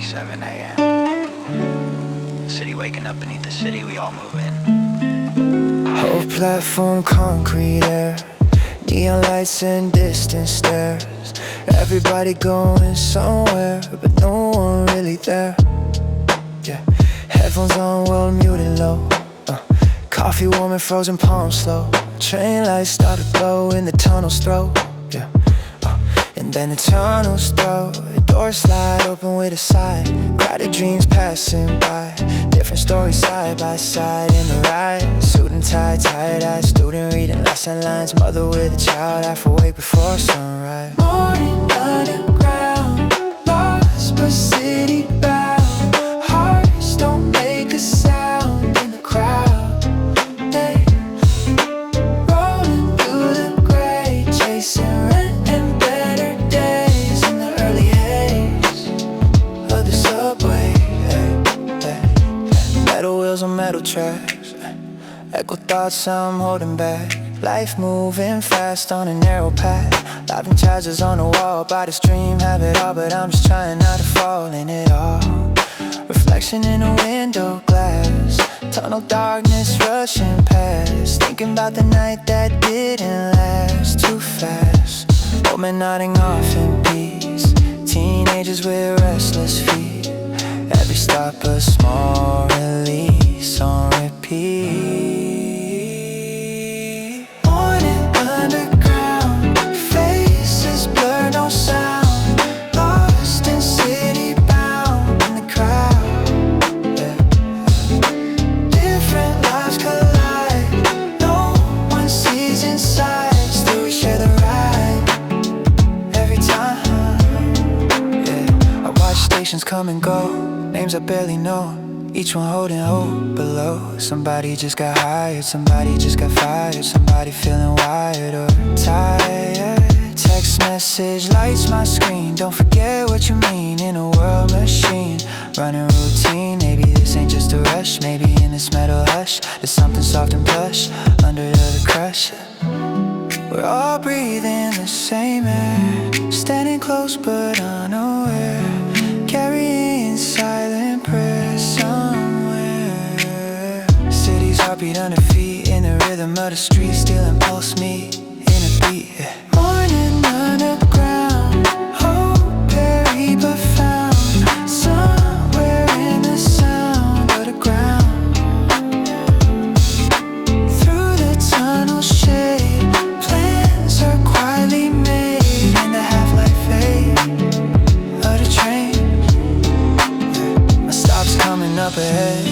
7:47 a.m. City waking up beneath the city, we all move in. Whole platform, concrete air, neon lights and distant stares. Everybody going somewhere, but no one really there. Yeah, headphones on, world muted low. Coffee warm and frozen palms slow. Train lights start to glow in the tunnel's throat. Yeah, and then the tunnel's throat. Doors slide open with a sigh. Crowded dreams passing by. Different stories side by side in the ride. Suit and tie, tired-eyed student reading lesson lines. Mother with a child, half awake before sunrise. Morning underground, lost but city bound. Hearts don't make a sound in the crowd. They rolling through the gray, chasing rent and better days in the early haze of the subway. Metal wheels on metal tracks, echo thoughts I'm holding back. Life moving fast on a narrow path. Life and charges on the wall, by the stream, have it all, but I'm just trying not to fall in it all. Reflection in a window glass, tunnel darkness rushing past. Thinking about the night that didn't last too fast. Woman nodding off in peace, teenagers with restless feet. Every stop a small release on repeat. Morning underground, faces blur, no sound. Lost in city bound in the crowd. Yeah. Different lives collide, no one sees inside. Still we share the ride every time. Yeah. I watch stations come and go, names I barely know, each one holding hope below. Somebody just got hired, somebody just got fired, somebody feeling wired or tired. Text message lights my screen, don't forget what you mean in a world machine. Running routine, maybe this ain't just a rush. Maybe in this metal hush, there's something soft and plush under the crush. We're all breathing the same air, standing close but unaware, carrying silent prayer somewhere. City's heartbeat under feet, in the rhythm of the street, stealing pulse me in a beat. Yeah. Morning underground, hope buried but found, somewhere in the sound of the ground. Through the tunnel shade, plans are quietly made in the half-life fade of the train. Stops coming up ahead,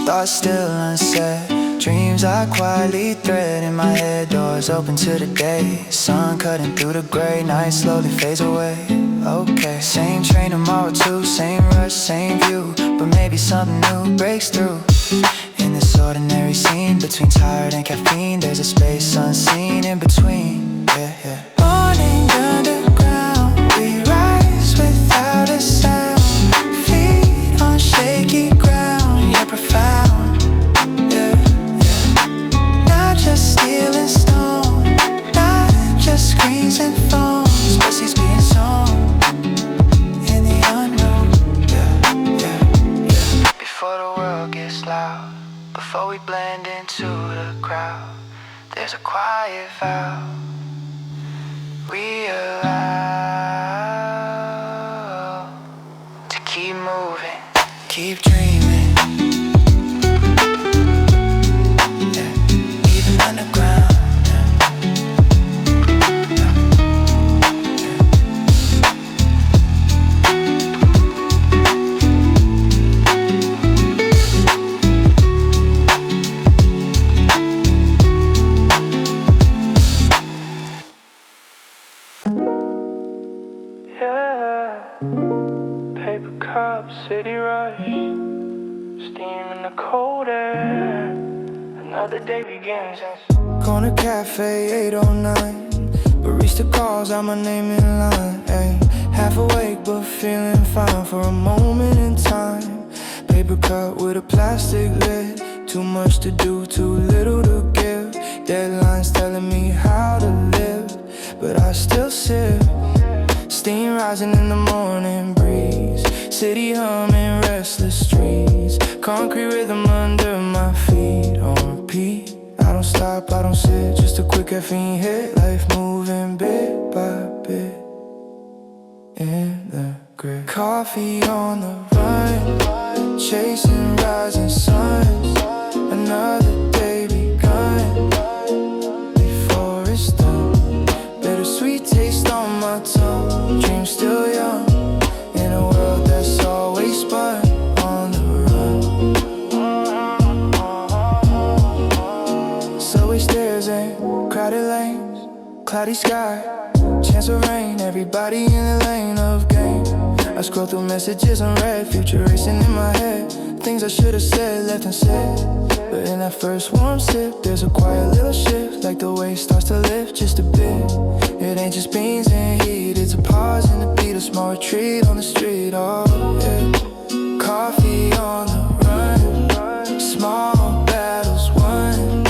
thoughts still unsaid. Dreams I quietly thread in my head, doors open to the day. Sun cutting through the gray, night slowly fades away. Okay, same train tomorrow too, same rush, same view, but maybe something new breaks through. In this ordinary scene, between tired and caffeine, there's a space unseen in between. Yeah, yeah. Morning underground, we rise without a sound. Feet on shaky ground, yeah, profound. Yeah, yeah. Not just steel and stone, not just screens and phones, but seeds being sown in the unknown. Yeah, yeah, yeah. Before the world gets loud, before we blend into the crowd, there's a quiet vow we allow to keep moving, keep dreaming. Yeah, even underground. Paper cup, city rush, steam in the cold air. Another day begins. Corner cafe, 809. Barista calls out my name in line. Ay. Half awake but feeling fine for a moment in time. Paper cup with a plastic lid. Too much to do, too little to give. Deadlines telling me how to live, but I still sip. Steam rising in the morning breeze. city humming, restless streets, concrete rhythm under my feet on repeat. I don't stop, I don't sit, just a quick caffeine hit. Life moving bit by bit in the grid. Coffee on the run, chasing rising suns. Another day begun, before it's done. Bittersweet taste on my tongue. Dreams still young, in a world that's always spun on the run. Subway stairs and crowded lanes, cloudy sky, chance of rain. Everybody in the lane of game. I scroll through messages unread, future racing in my head. Things I should've said, left unsaid. But in that first warm sip, there's a quiet little shift, like the wave starts to lift just a bit. It ain't just beans and heat, it's a pause and a beat, a small retreat on the street. Oh yeah, coffee on the run, small battles won,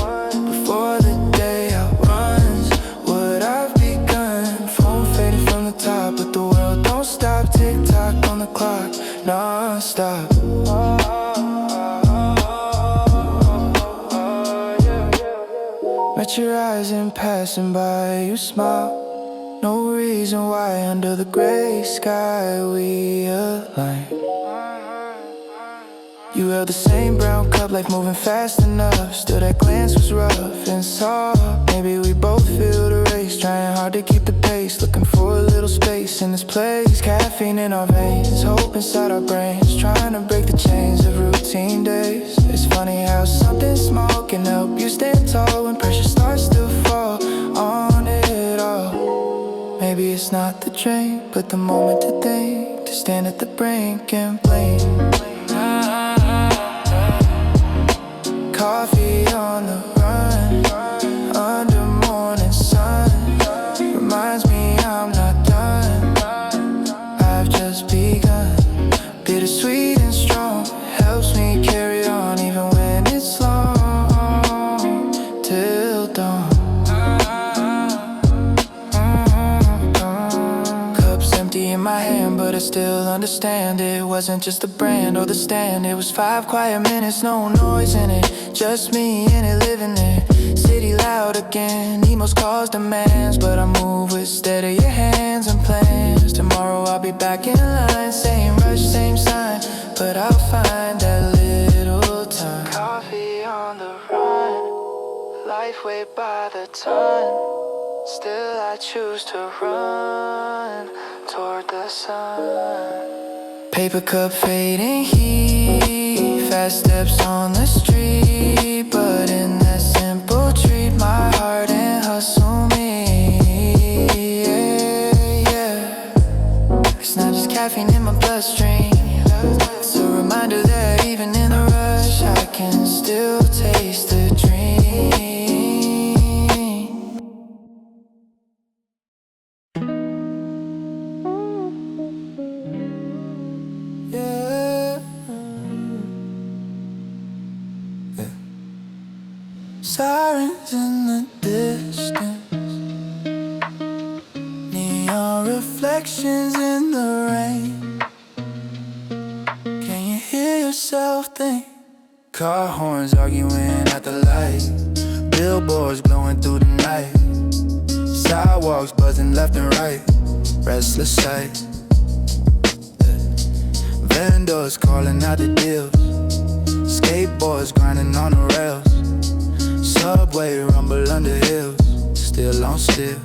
before the day outruns what I've begun. Phone faded from the top, but the world don't stop. Tick tock on the clock, non-stop. Met your eyes in passing by, you smile. No reason why under the gray sky we align. You held the same brown cup, life moving fast enough. Still that glance was rough and soft. Maybe we both feel the race, trying hard to keep the pace. Looking for a little space in this place. Caffeine in our veins, hope inside our brains, trying to break the chains of routine days. It's funny how something small can help you stand tall when pressure starts to fall on it all. Maybe it's not the drink, but the moment to think, to stand at the brink and blink. Coffee on the run, under morning sun, reminds me I'm not done, I've just begun. Bittersweet and strong, helps me carry on even when it's long, till dawn. Cups empty in my hand, but I still understand. It wasn't just the brand or the stand, it was 5 quiet minutes, no noise in it, just me in it, living there. City loud again, emails, calls, demands, but I move with steadier hands and plans. Tomorrow I'll be back in line, same rush, same sign, but I'll find that little time. Coffee on the run, life way by the ton. Still I choose to run toward the sun. Paper cup fading heat, fast steps on the street, but in that simple treat, my heart and hustle me. Yeah, yeah. It's not just caffeine in my bloodstream, it's a reminder that even in the rush, I can still taste the dream. Sirens in the distance, neon reflections in the rain. Can you hear yourself think? Car horns arguing at the light, billboards glowing through the night, sidewalks buzzing left and right, restless sight. Vendors calling out the deals, skateboards grinding on the rails, subway rumble under hills, still on still.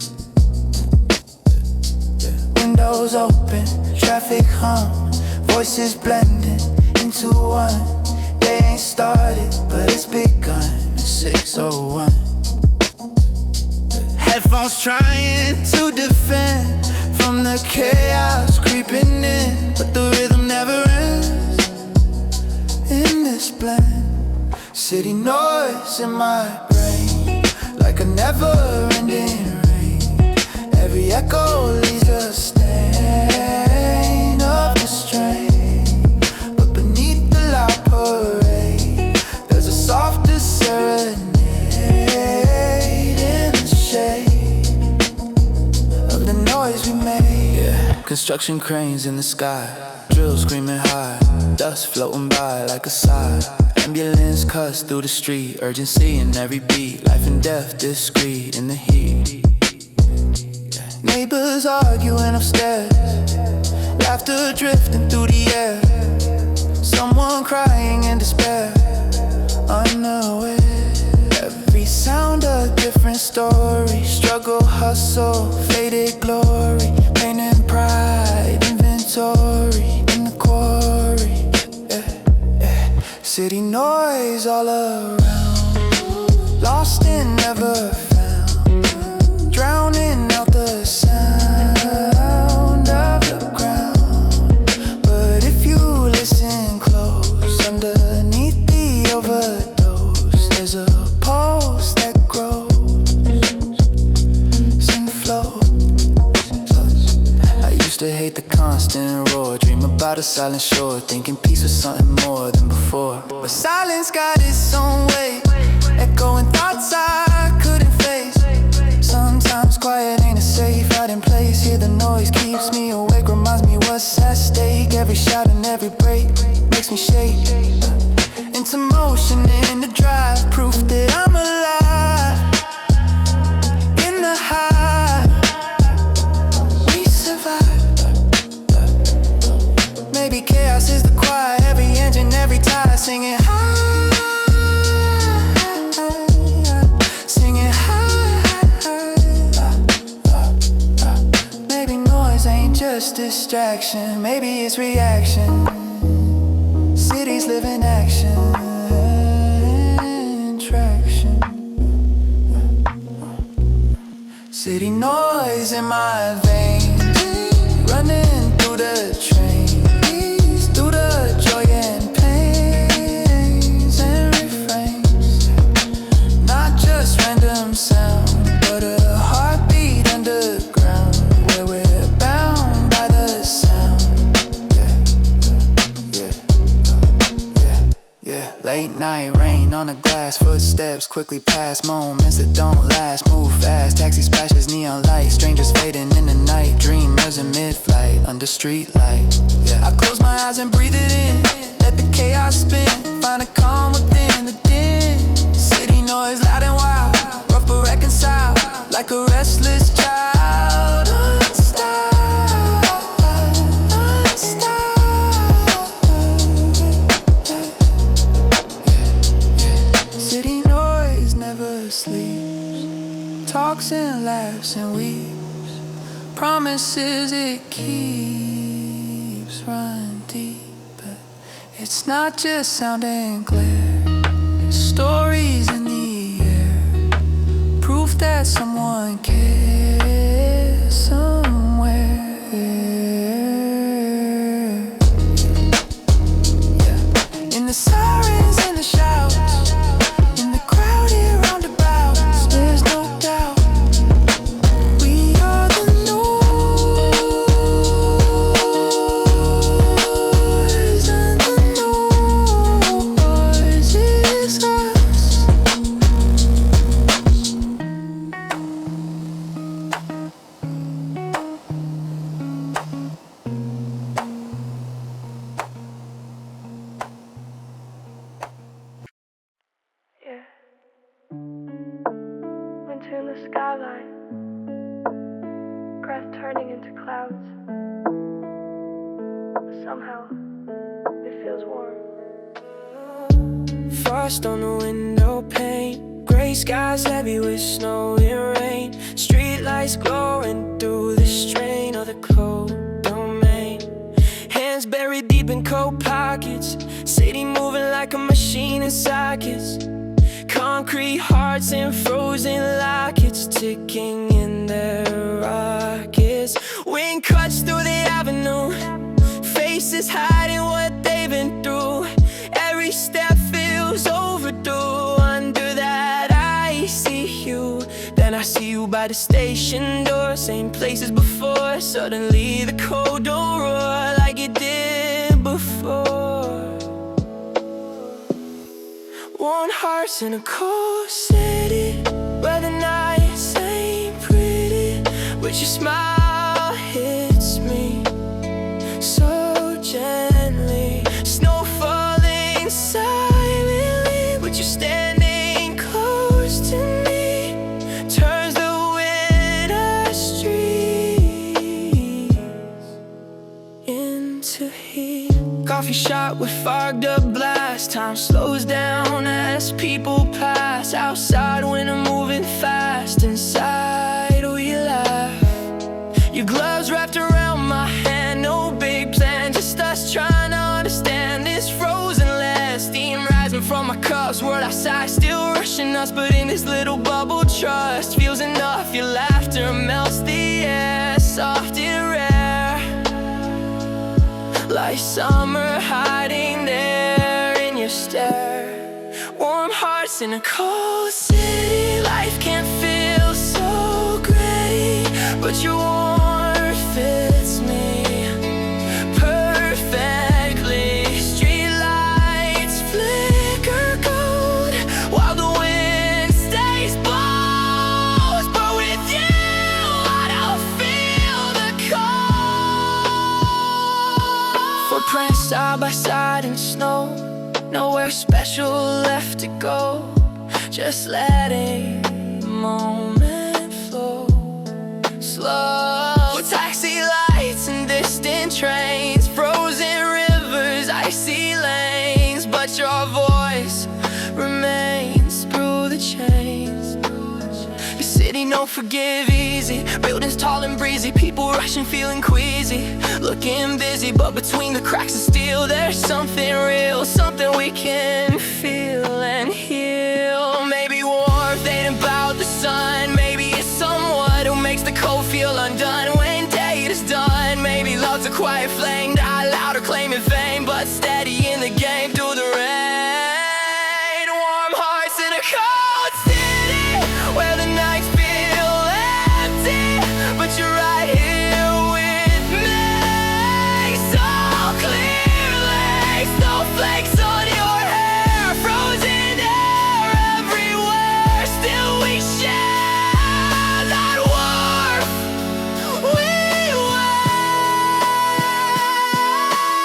Windows open, traffic hum, voices blending into one. They ain't started, but it's begun at 6:01. Headphones trying to defend from the chaos creeping in, but the rhythm never ends in this blend. City noise in my brain, like a never-ending rain. Every echo leaves a stain of the strain, but beneath the loud parade, there's a softer serenade in the shade of the noise we made. Yeah. Construction cranes in the sky, drill screaming high, dust floating by like a sigh. Ambulance cuts through the street, urgency in every beat. Life and death discreet in the heat. Neighbors arguing upstairs, laughter drifting through the air. Someone crying in despair, unaware. Every sound a different story. Struggle, hustle, faded glory. Pain and pride, inventory in the quarry. City noise all around, lost and never found, drowning out the sound of the ground. But if you listen close, underneath the overdose, there's a pulse that grows and flows. I used to hate the constant roar, dream about a silent shore, thinking peace was something more than before. But silence got its own way, echoing thoughts I couldn't face. Sometimes quiet ain't a safe hiding place. Hear the noise keeps me awake, reminds me what's at stake. Every shot and every break makes me shake into motion in the drive, proof that I'm alive. In the high, we survive. Maybe chaos is the quiet, every engine, every tire singing high, singing high. Maybe noise ain't just distraction, maybe it's reaction. Cities live in action, traction. City noise in my veins, running through the trains, through the joy and pains and refrains. Not just random sound, but a heartbeat underground, where we're bound by the sound. Late night rain on the glass, footsteps quickly pass, moments that don't last, move fast, taxi splashes, neon lights, strangers fading in the night, dreamers in mid-flight, under street light. I close my eyes and breathe it in, let the chaos spin, find a calm within the din. City noise loud and wild, rough but reconciled, like a restless child. Talks and laughs and weeps, promises it keeps, run deep. But it's not just sound and glare, stories in the air, proof that someone cares somewhere. In the sirens and the shouts, in the crowded roundabouts, there's no doubt we are the noise, and the noise is us. Yeah. Winter in the skyline, breath turning into clouds. Somehow, it feels warm. Frost on the window pane, gray skies heavy with snow and rain. Street lights glowing through the strain of the cold domain. Hands buried deep in coat pockets, city moving like a machine in sockets. Concrete hearts and frozen lockets, ticking in their rockets. Wind cuts through the avenue, faces hiding what they've been through. Every step feels overdue. Under that icy hue, then I see you by the station door, same place as before. Suddenly the cold don't roar like it did before. Warm hearts in a cold city, where the nights ain't pretty, but your smile hits me so gently. coffee shop with fogged up glass. Time slows down as people pass. Outside when I'm moving fast. Inside we laugh. Your gloves wrapped around my hand. No big plan, just us trying to understand this frozen land. Steam rising from my cups. World outside still rushing us, but in this little bubble trust feels enough. Your laughter melts the air, soft and rare, like summer hiding there in your stare. Warm hearts in a cold city. Life can't feel so great, but your warmth fits me perfectly. Street lights flicker gold while the wind stays bold. But with you I don't feel the cold. Footprints side by side in snow. Nowhere special left to go. Just letting the moment flow. Slow taxi lights and distant trains. Frozen rivers, icy lanes. But your voice remains through the chains. The city don't forgive easy. Buildings tall and breezy. People rushing, feeling queasy. Looking busy, but between the cracks of steel there's something real. Something we can feel and heal. Maybe warmth ain't about the sun. Maybe it's someone who makes the cold feel undone when day is done. Maybe love's a quiet flame, die loud or claim in vain, but steady in the game through the rain. Warm hearts in a cold city where the nights feel empty, but you're right here with me. So clearly, snowflakes on your hair, frozen air everywhere. Still we share that warmth we wear.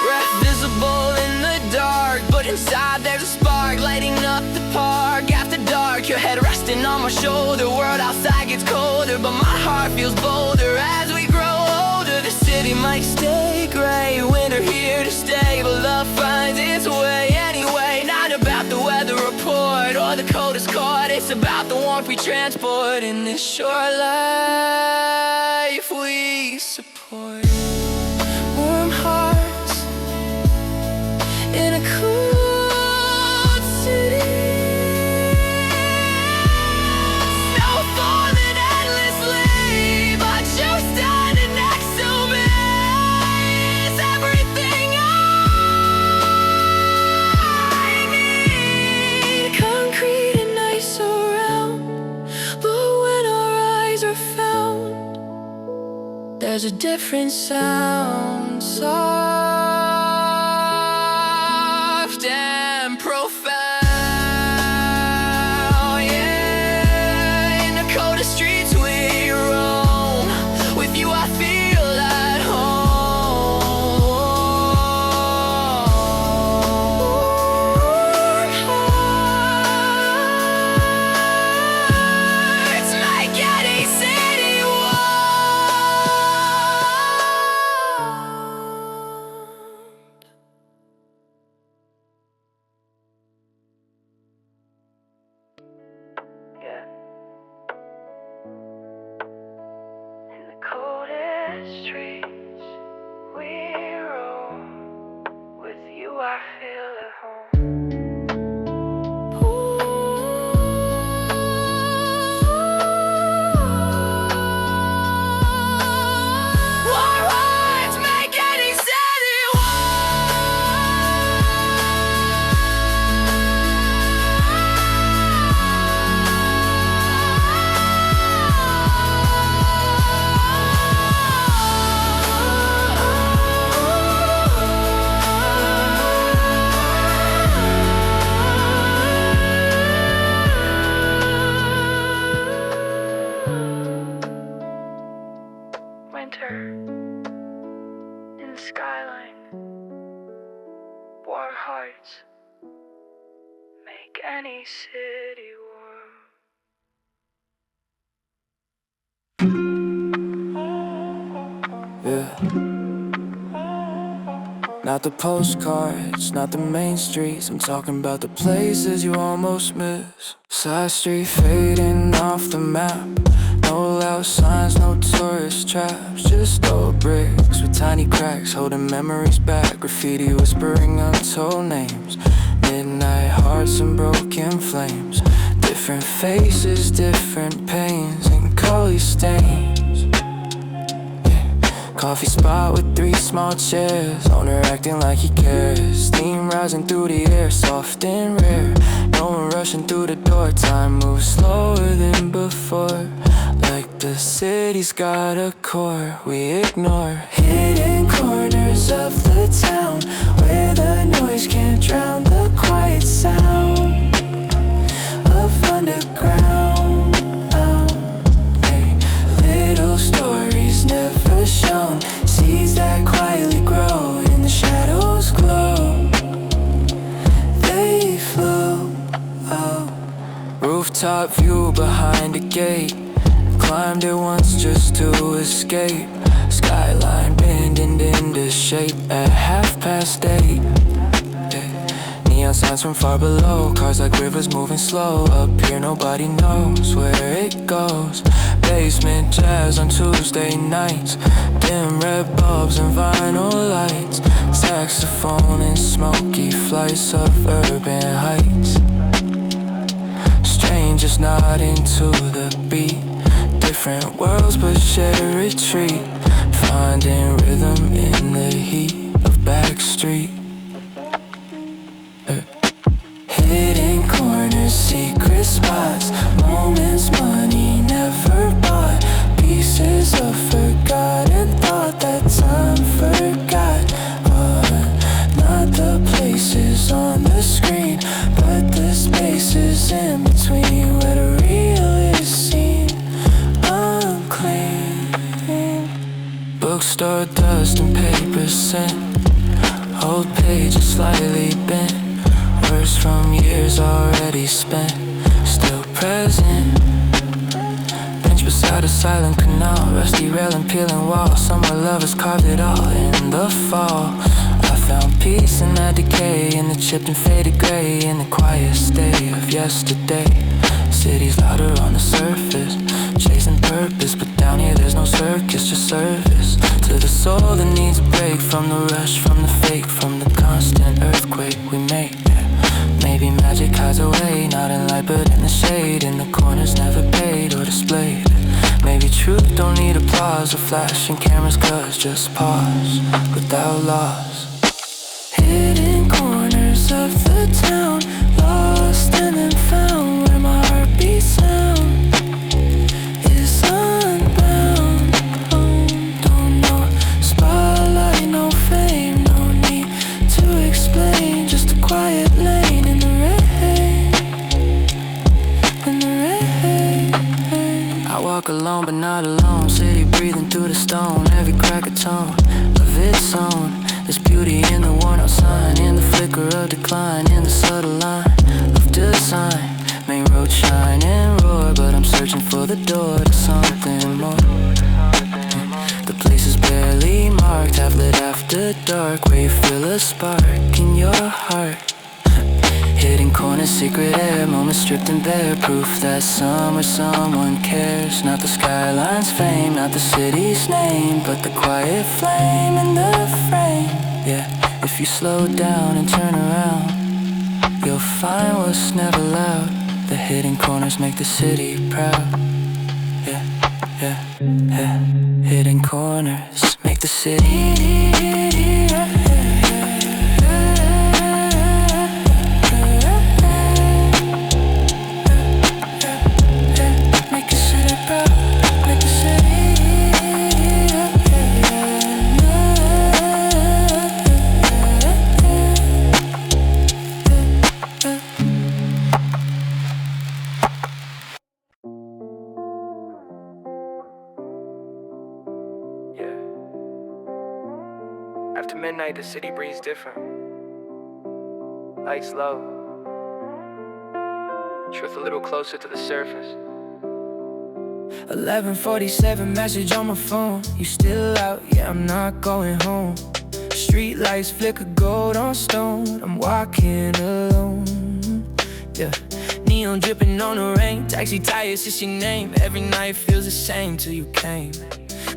Breath visible in the dark, but inside there's a spark lighting up the park. After dark, your head resting on my shoulder. World outside gets colder, but my heart feels bolder as we grow older. The city might stay gray, winter here to stay, but love finds its way anyway. Not about the weather report or the coldest chord. It's about the warmth we transport in this short life we support. Warm hearts in a cold city. Snow falling endlessly, but you standing next to me is everything I need. Concrete and ice around, but when our eyes are found, there's a different sound, soft and profound. Yeah, in the coldest streets we roam. With you I feel at home. Warm hearts make any city Yeah. In the coldest streets we roam. With you I feel at home. Warm hearts make any city Winter in the skyline. Warm hearts make any city warm. Yeah. Not the postcards, not the main streets. I'm talking about the places you almost miss. Side street fading off the map. No loud signs, no tourist traps. Just old bricks with tiny cracks holding memories back. Graffiti whispering untold names. Midnight hearts and broken flames. Different faces, different pains, and collie stains. Coffee spot with 3 small chairs. Owner acting like he cares. Steam rising through the air, soft and rare. No one rushing through the door. Time moves slower than before. Like the city's got a core we ignore. Hidden corners of the town where the noise can't drown the quiet sound of underground. Little stories never shown. Seeds that quietly grow in the shadows glow. They flow. Rooftop view behind a gate. Climbed it once just to escape. Skyline bending into shape at 8:30. Neon signs from far below. Cars like rivers moving slow. Up here nobody knows where it goes. Basement jazz on Tuesday nights. Dim red bulbs and vinyl lights. Saxophone and smoky flights of urban heights. Strangers nodding to the beat. Different worlds but share a retreat. Finding rhythm in the heat of backstreet. Hidden corners, secret spots. Moments money never bought. Pieces of forgotten thought that time forgot. Not the places on the screen, but the spaces in between where the real is seen. Unclean. Bookstore dust and paper scent. Old pages slightly bent. Words from years already spent, still present. Bench beside a silent canal. Rusty railing, peeling walls. Somewhere lovers carved it all in the fall. I found peace in that decay, in the chipped and faded gray, in the quiet stay of yesterday. City's louder on the surface, chasing purpose, but down here there's no circus, just service to the soul that needs a break from the rush, from the fake, from the constant earthquake we make. Maybe magic hides away, not in light but in the shade. In the corners never paid or displayed. Maybe truth don't need applause or flashing cameras, cause just pause without loss. Hidden corners of the town, lost and then found, where my heart beats sound is unbound. Don't know spotlight, no fame, no need to explain. Just a quiet lane in the rain, in the rain. I walk alone but not alone. City breathing through the stone. Every crack a tone of its own. There's beauty in the worn out sign, in the flicker of decline, in the subtle line of design. Main road shine and roar, but I'm searching for the door to something more. The place is barely marked, half lit after dark, where you feel a spark in your heart. Hidden corners, secret air, moments stripped and bare. Proof that somewhere someone cares. Not the skyline's fame, not the city's name, but the quiet flame in the frame. Yeah, if you slow down and turn around, you'll find what's never loud. The hidden corners make the city proud. Yeah, yeah, yeah. Hidden corners make the city. After midnight, the city breathes different. Lights low. Truth a little closer to the surface. 11:47, message on my phone. You still out? Yeah, I'm not going home. street lights flicker gold on stone. I'm walking alone, yeah. Neon dripping on the rain, taxi tires, it's your name. Every night feels the same till you came.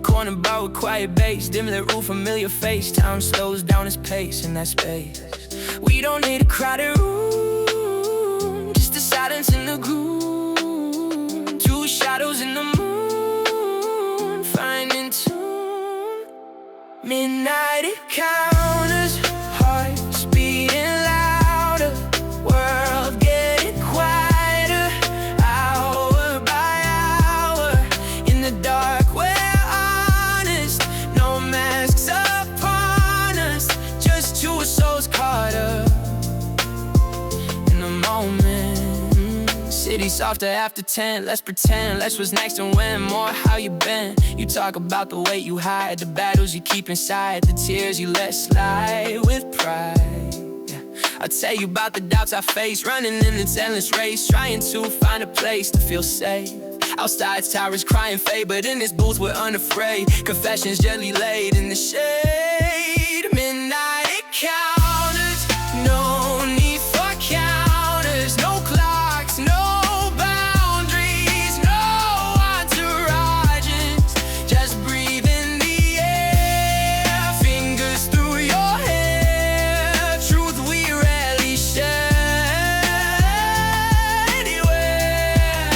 Corner bar with quiet bass, dim lit room, familiar face. Time slows down its pace in that space. We don't need a crowded room, just the silence in the gloom. Two shadows in the moon, finding tune. Midnight encounters, hearts beating louder, world getting quieter, hour by hour. In the dark we're honest, no masks upon us, just two souls caught up in the moment. City softer after 10, let's pretend less was next and when. More how you been. You talk about the weight you hide, the battles you keep inside, the tears you let slide with pride, yeah. I'll tell you about the doubts I face, running in this endless race, trying to find a place to feel safe. Outside towers crying fade, but in this booth we're unafraid. Confessions gently laid in the shade. Midnight encounters, no need for counters, no clocks, no boundaries, no entourages. Just breathe in the air, fingers through your hair. Truth we rarely share anywhere.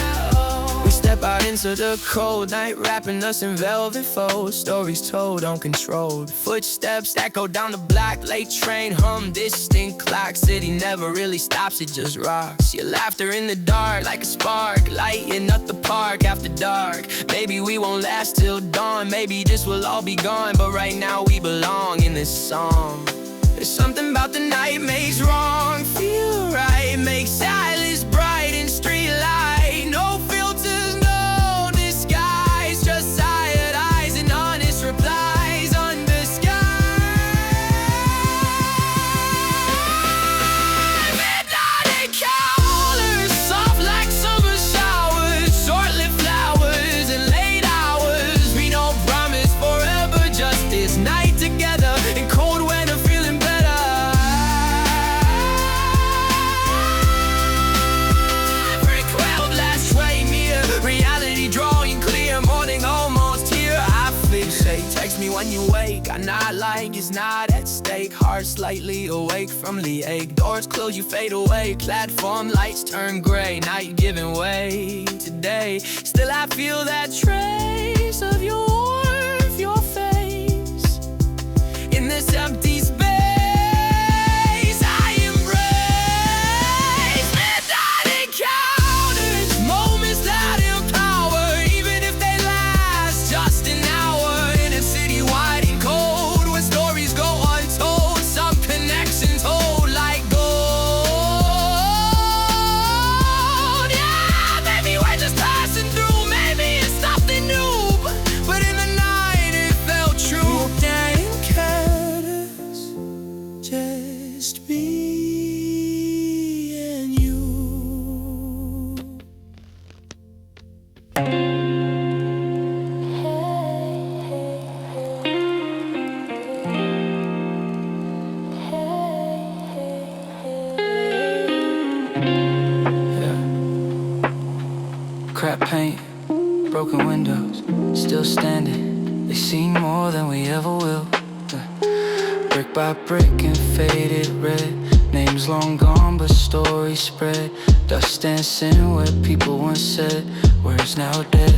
We step out into the cold night, wrapping us in velvet folds. Stories told, uncontrolled. Footsteps echo down the block, late train hum, distant clock. City never really stops, it just rocks. Your laughter in the dark like a spark, lighting up the park after dark. Maybe we won't last till dawn, maybe this will all be gone, but right now we belong in this song. There's something about the night makes wrong feel right, makes silence bright in street light. No filters, no disguise, just tired eyes and honest replies under sky. Midnight encounters, soft like summer showers, short-lived flowers and late hours. We don't promise forever, just this night together in cold weather, feeling better. Every cloud blast train near, reality drawing clear, morning almost here. I fixate, text me when you wake. I nod like it's not at stake, heart slightly awake from the ache. Doors close, you fade away, platform lights turn gray. Night giving way today, still I feel that trace of your warmth, your face in this empty space. I embrace midnight encounters, moments that empower, even if they last just an hour. In a city wide and cold, when stories go untold, some connections hold like gold. Yeah, maybe we're just passing through, maybe it's something new, but in the night it felt true. Midnight encounters, just me and you. Crap paint, broken windows, still standing. They seen more than we ever will. Brick by brick and faded red, names long gone but stories spread. Dust dancing where people once said words now dead.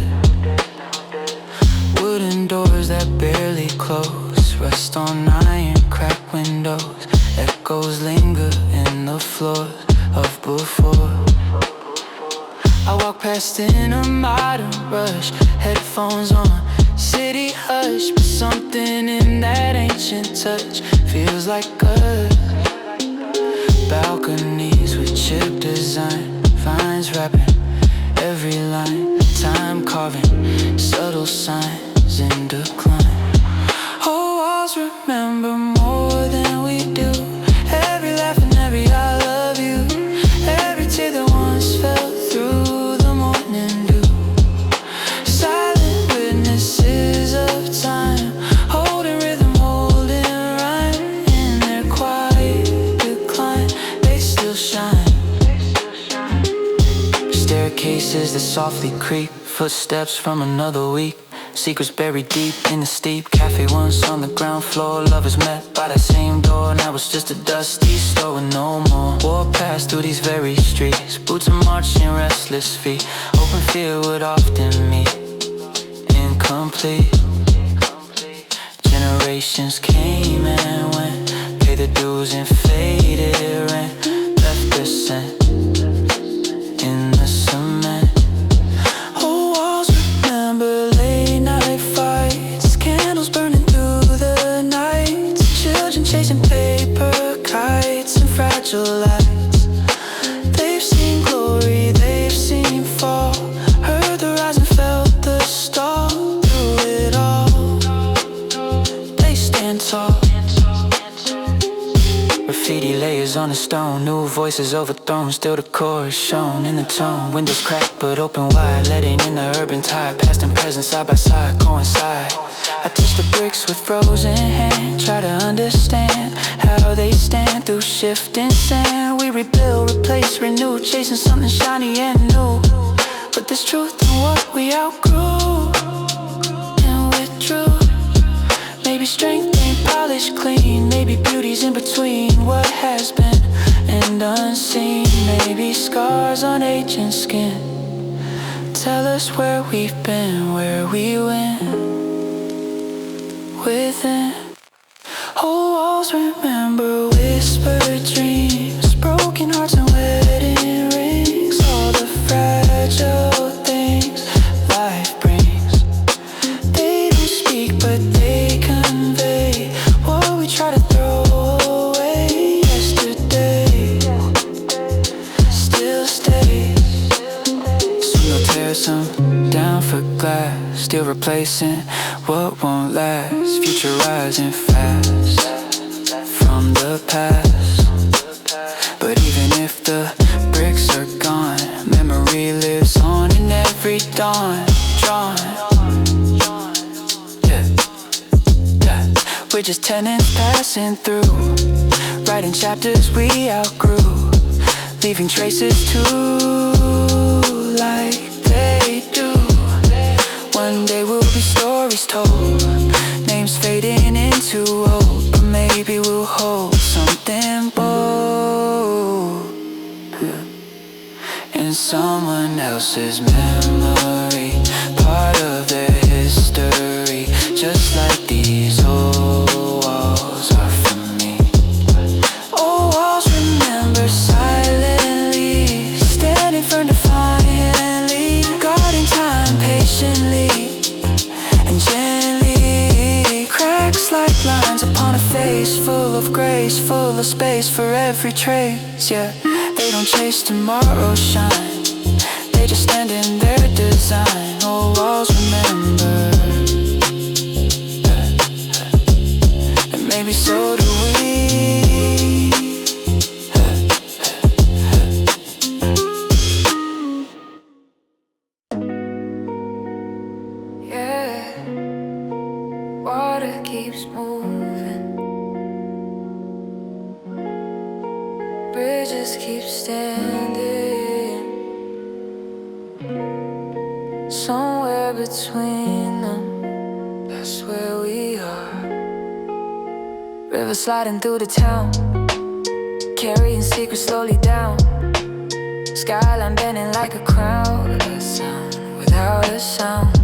Wooden doors that barely close, rust on iron, cracked windows. Echoes linger in the floors of before. I walk past in a modern rush, headphones on, city hush, but something in that ancient touch feels like us. Balconies with chip design, vines wrapping every line, time carving subtle signs in decline. Oh, walls remember more than we do, every laugh and every I love you, every tear that once fell through the morning dew. Silent witnesses of time, holding rhythm, holding rhyme. that softly creep, footsteps from another week. Secrets buried deep in the steep cafe once on the ground floor. Lovers met by that same door. Now it's just a dusty store with no more. Walk past through these very streets, boots are marching restless feet. Open field would often meet incomplete. Generations came and went, paid the dues and faded rent, left their scent in the cement. Old walls remember late night fights, candles burning through the night, children chasing paper kites and fragile lights. They've seen glory, they've seen fall, heard the rise and felt the stall. Through it all, they stand tall. Graffiti layers on the stone, new voices overthrown, still the chorus shown in the tone. Windows cracked but open wide, letting in the urban tide. Past and present side by side coincide. I touch the bricks with frozen hand, try to understand how they stand through shifting sand. We rebuild, replace, renew, chasing something shiny and new. But there's truth in what we outgrew and withdrew. Maybe strength ain't polished clean, maybe beauty's in between what has been and unseen. Maybe scars on aging skin tell us where we've been, where we went within. Old walls remember whispered dreams, broken hearts and wedding rings, all the fragile things life brings. They don't speak but they convey what we try to throw away. Yesterday still stays. Soon they'll tear some down for glass, still replacing what won't last. Future rising fast from the past. But even if the bricks are gone, memory lives on in every dawn. Drawn, yeah. We're just tenants passing through, writing chapters we outgrew, leaving traces too, like they do. One day we'll be stories told, names fading into old, but maybe we'll hold something bold in someone else's memory, part of their history, just like these old walls are for me. Old walls remember silently, standing firm defiantly, guarding time patiently and gently. Cracks like lines upon a face, full of grace, full of space for every trace. Yeah, they don't chase tomorrow's shine, they just stand in their design. Old walls remember, and maybe so do we. Yeah, water keeps moving, bridges keep standing, somewhere between them, that's where we are. River sliding through the town, carrying secrets slowly down. Skyline bending like a crown, a sound without a sound.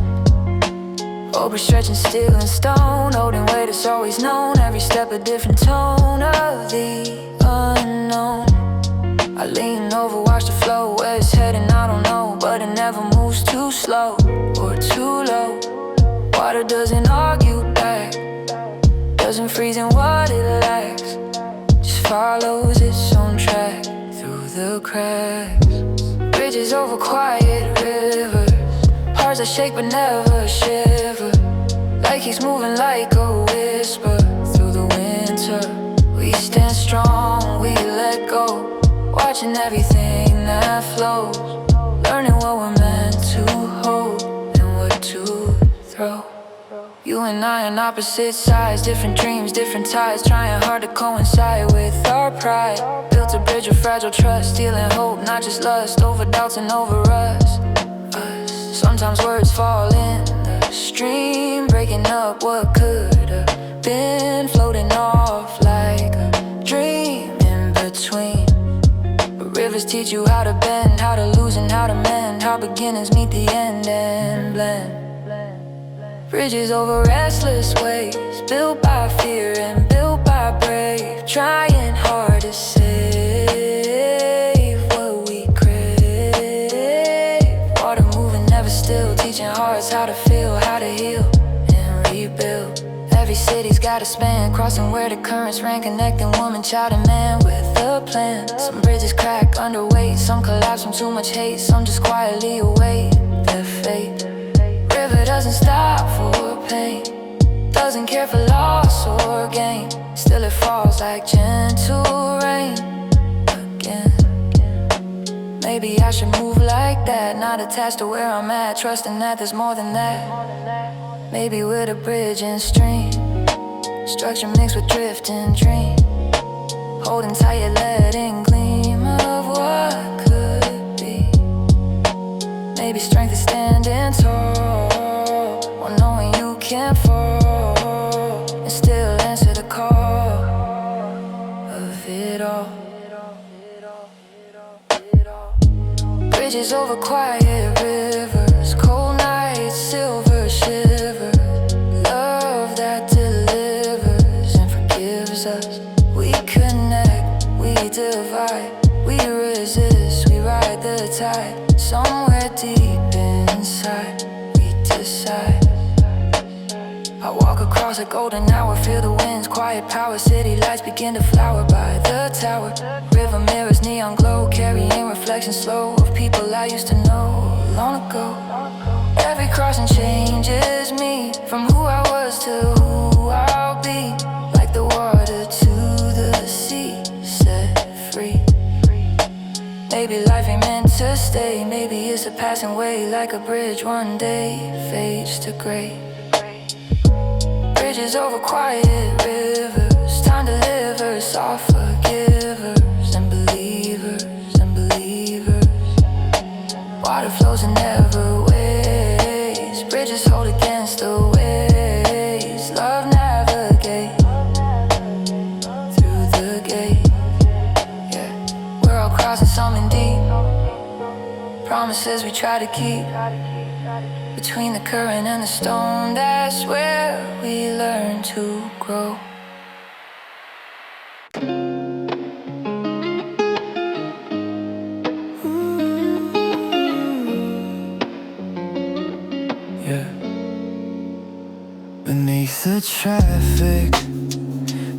Over stretching steel and stone, holding weight it's always known. Every step a different tone of the unknown. I lean over, watch the flow, where it's heading I don't know, but it never moves too slow or too low. Water doesn't argue back, doesn't freeze in what it lacks, just follows its own track through the cracks. Bridges over quiet rivers, hearts that shake but never shiver, like he's moving like a whisper through the winter. We stand strong, we let go, watching everything that flows, learning what we're meant to hold and what to throw. You and I on opposite sides, different dreams, different tides, trying hard to coincide with our pride. Built a bridge of fragile trust, stealing hope, not just lust, over doubts and over us. Sometimes words fall in the stream, breaking up what could have been, floating off like a dream in between. But rivers teach you how to bend, how to lose and how to mend, how beginnings meet the end and blend. Bridges over restless ways, built by fear and built by brave, trying hard to save what we crave. Water moving never still, teaching hearts how to feel, how to heal and rebuild. Every city's got a span, crossing where the currents ran, connecting woman, child and man with a plan. Some bridges crack under weight, some collapse from too much hate, some just quietly await their fate. River doesn't stop for pain, doesn't care for loss or gain, still it falls like gentle rain again. Maybe I should move like that, not attached to where I'm at, trusting that there's more than that. Maybe we're the bridge and stream, structure mixed with drift and dream, holding tight yet letting gleam of what could be. Maybe strength is standing tall, while knowing you can't fall, and still answer the call of it all. Bridges over quiet rivers, cold nights, silver shivers, love that delivers and forgives us. We connect, we divide, we resist, we ride the tide. Somewhere deep inside, we decide. I walk across a golden hour, feel the wind's quiet power. City lights begin to flower by the tower. River mirrors, neon glow, carrying reflections slow of people I used to know long ago. Every crossing changes me, from who I was to who I'll be. Like the water to the sea, set free. Maybe life ain't meant to stay, maybe it's a passing way, like a bridge one day fades to gray. Bridges over quiet rivers, time delivers, soft forgivers and believers and believers. Water flows in never ways, bridges hold against the waves. Love navigate through the gate. Yeah, we're all crossing something deep, promises we try to keep. Between the current and the stone, that's where we learn to grow. Yeah. Beneath the traffic,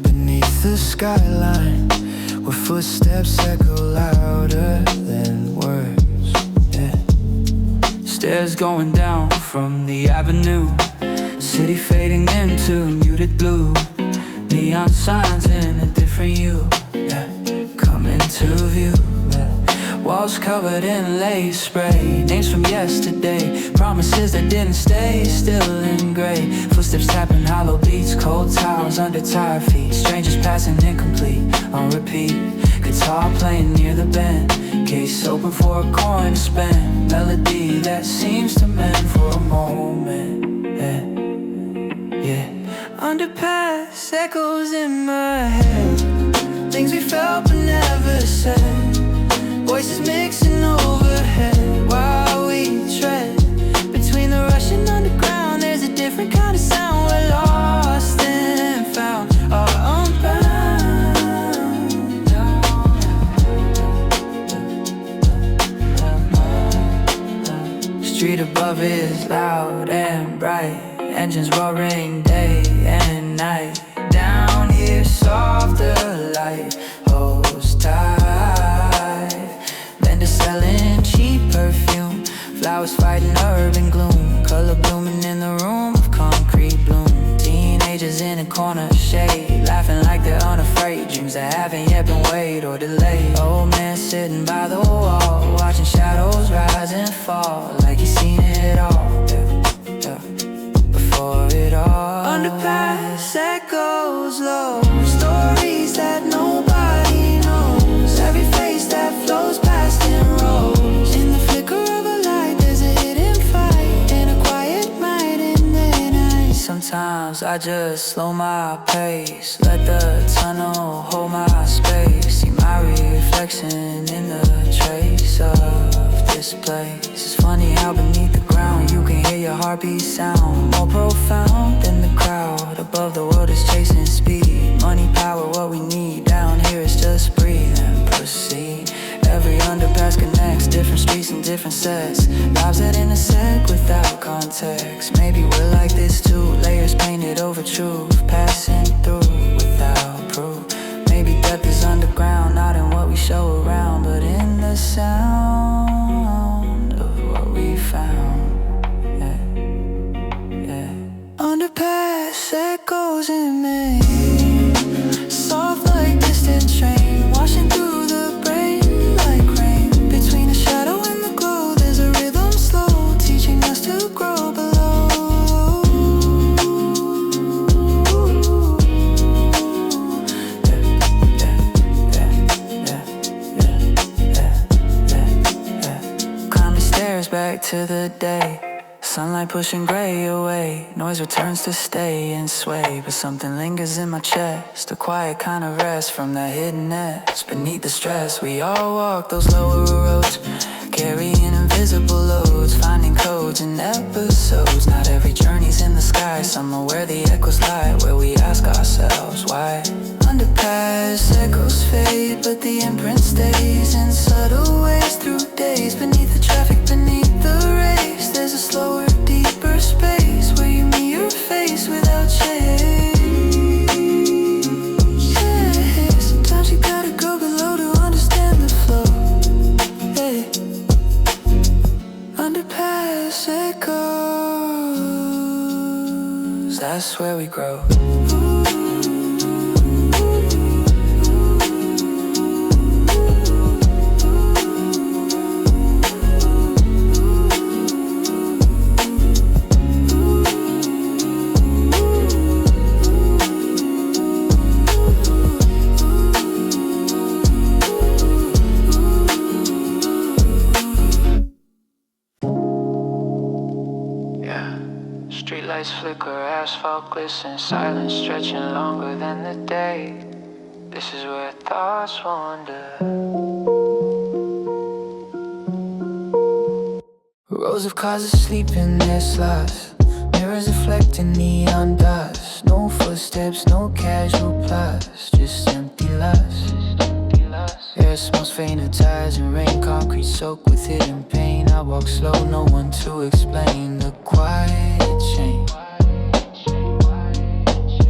beneath the skyline, where footsteps echo louder than words. Yeah. Stairs going down from the avenue, city fading into muted blue, neon signs in a different hue, yeah, come into view. Walls covered in lace spray, names from yesterday, promises that didn't stay, still in gray. Footsteps tapping hollow beats, cold towels under tired feet, strangers passing incomplete, on repeat. Guitar playing near the bend, case open for a coin to spend. Melody that seems to mend for a moment, yeah, yeah. Underpass echoes in my head, things we felt but never said. Voices mixing overhead while we tread between the rushing underground. There's a different kind of sound. We're lost and found, are unbound. Street above is loud and bright, engines roaring day and night. Down here softer light holds tight. Vendors selling cheap perfume, flowers fighting urban gloom, color blooming in the room of concrete bloom. Teenagers in a corner shade, laughing like they're unafraid. Dreams that haven't yet been weighed or delayed. Old man sitting by the wall, watching shadows rise and fall, like he's seen it all, yeah, yeah, before it all. Underpass echoes low, stories that nobody knows. Every face that flows past in rows. In the flicker of a light, there's a hidden fire. I just slow my pace, let the tunnel hold my space. See my reflection in the trace of this place. It's funny how beneath the ground you can hear your heartbeat sound more profound than the crowd. Above the world is chasing speed, money, power, what we need. Down here is just breathe and proceed. Every underpass connects different streets and different sets. Lives that intersect without context. Maybe we're like this too, layers painted over truth, passing through without proof. Maybe depth is underground, not in what we show around, but in the sound of what we found. Yeah, yeah. Underpass echoes in me, soft like distant train, washing through the brain like rain. Between the shadow and the glow, there's a rhythm slow, teaching us to grow below. Climbing stairs back to the day, sunlight pushing gray away. Noise returns to stay and sway, but something lingers in my chest, a quiet kind of rest from that hidden edge. Beneath the stress, we all walk those lower roads, carrying invisible loads, finding codes in episodes. Not every journey's in the sky, somewhere where the echoes lie, where we ask ourselves why. Underpass echoes fade, but the imprint stays in subtle ways through days. Beneath the traffic, beneath the race, there's a slower, deeper space where you meet your face without chase. Yeah, sometimes you gotta go below to understand the flow. Hey, underpass echoes, that's where we grow. Streetlights flicker, asphalt glisten, silence stretching longer than the day. This is where thoughts wander. Rows of cars asleep in their slots, mirrors reflecting neon dust. No footsteps, no casual plots, just empty lust. Air smells faint of tires and rain, concrete soaked with hidden pain. I walk slow, no one to explain the quiet change.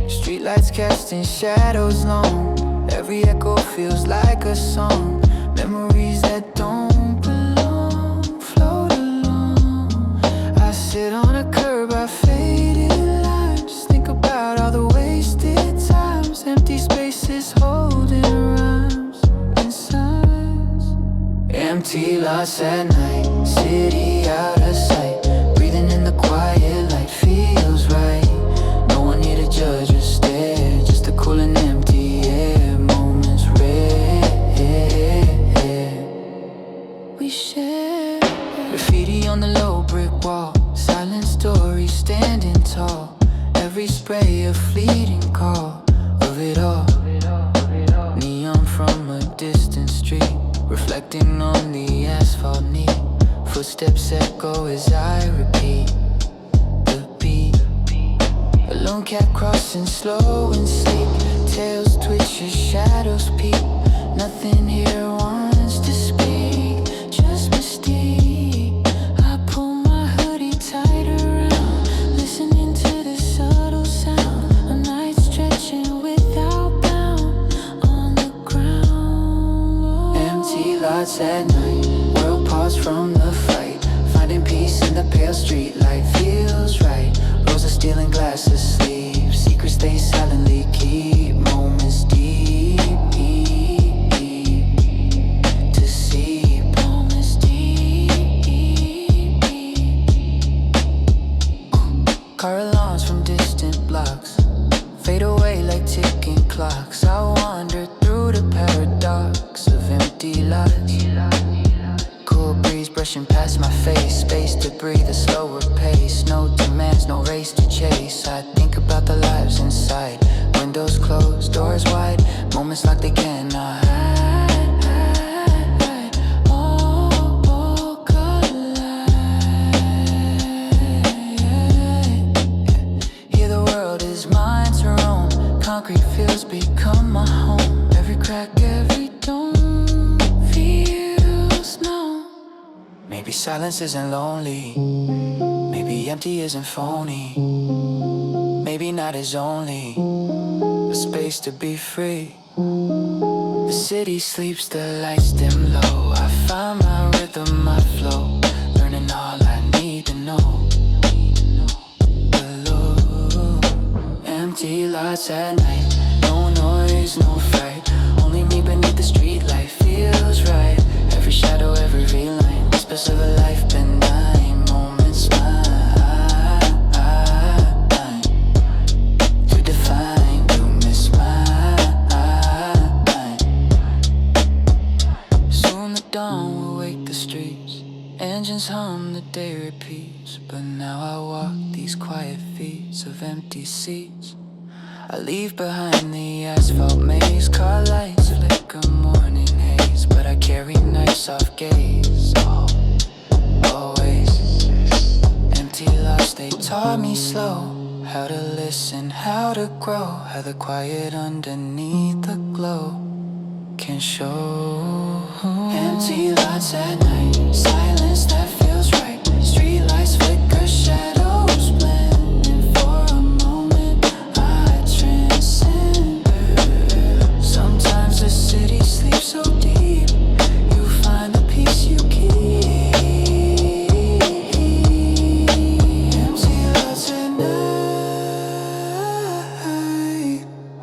Streetlights casting shadows long, every echo feels like a song. Memories that don't belong float along. I sit on a curb, I faded lines, think about all the wasted times. Empty spaces holding rhymes and signs. Empty lots at night, city out of sight, breathing in the quiet light feels right. No one here to judge or stare, just a cool and empty air. Moments rare we share. Graffiti on the low brick wall, silent stories standing tall. Every spray a fleeting call of it all. Neon from a distant street, reflecting on the asphalt neat. Footsteps echo as I repeat the beat. A lone cat crossing slow and sleek, tails twitches, shadows peek. Nothing here wants to speak, just mystique. I pull my hoodie tight around, listening to the subtle sound. A night stretching without bound on the ground. Empty lots at night, world pause from the fight, finding peace in the pale street light feels right. Rows of steel and glass asleep, secrets they silently keep. Moments deep, deep, deep to see. Moments deep, deep, deep. Car alarms from distant blocks fade away like ticking clocks. I wander through the paradox of empty lots. Cool breeze breeze brushing past my face. Space to breathe, a slower pace. No demands, no race to chase. I think about the lives inside. Windows closed, doors wide. Moments like they cannot hide. All collide. Here the world is mine to roam. Concrete fields become my home. Every crack, every dome feels known. Maybe silence isn't lonely. Maybe empty isn't phony. Maybe night is only a space to be free. The city sleeps, the lights dim low. I find my rhythm, my flow, learning all I need to know. Below, empty lots at night. No noise, no fright. Only me beneath the street light feels right. Every shadow, every line. Whispers of a life benign. Moments mine. To define, to miss mine. Soon the dawn will wake the streets. Engines hum, the day repeats. But now I walk these quiet feet of empty seats. I leave behind the asphalt maze. Car lights flicker morning haze. But I carry night soft gaze. Oh, always empty lots, they taught me slow. How to listen, how to grow. How the quiet underneath the glow can show. Empty lots at night. Silence that feels right. Street lights flicker, shadows blend. And for a moment I transcend. Sometimes the city sleeps so deep. You find the peace you keep. Empty lots at night.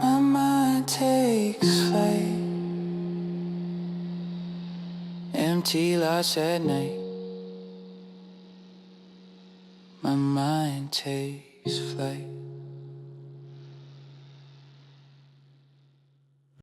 My mind takes flight. Empty lots at night. My mind takes flight.